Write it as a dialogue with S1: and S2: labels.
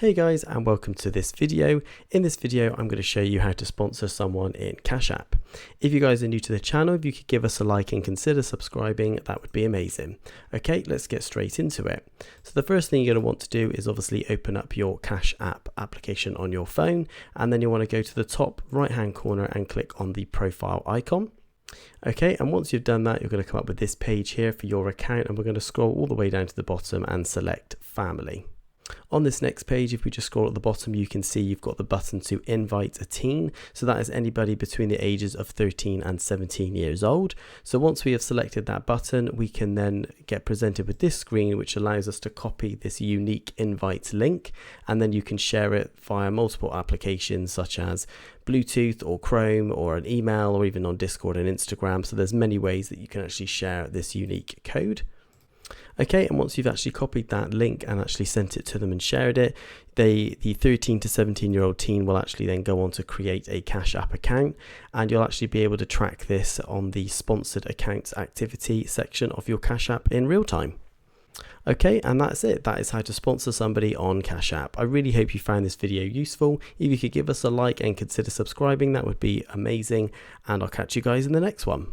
S1: Hey guys, and welcome to this video. In this video, I'm going to show you how to sponsor someone in Cash App. If you guys are new to the channel, if you could give us a like and consider subscribing, that would be amazing. Okay, let's get straight into it. So the first thing you're going to want to do is obviously open up your Cash App application on your phone, and then you want to go to the top right hand corner and click on the profile icon. Okay, and once you've done that, you're going to come up with this page here for your account, and we're going to scroll all the way down to the bottom and select family. On this next page, if we just scroll at the bottom, you can see you've got the button to invite a teen. So that is anybody between the ages of 13 and 17 years old. So once we have selected that button, we can then get presented with this screen, which allows us to copy this unique invite link, and then you can share it via multiple applications such as Bluetooth or Chrome or an email or even on Discord and Instagram. So there's many ways that you can actually share this unique code. Okay, and once you've actually copied that link and actually sent it to them and shared it, the 13 to 17-year-old teen will actually then go on to create a Cash App account, and you'll actually be able to track this on the sponsored accounts activity section of your Cash App in real time. Okay, and that's it. That is how to sponsor somebody on Cash App. I really hope you found this video useful. If you could give us a like and consider subscribing, that would be amazing, and I'll catch you guys in the next one.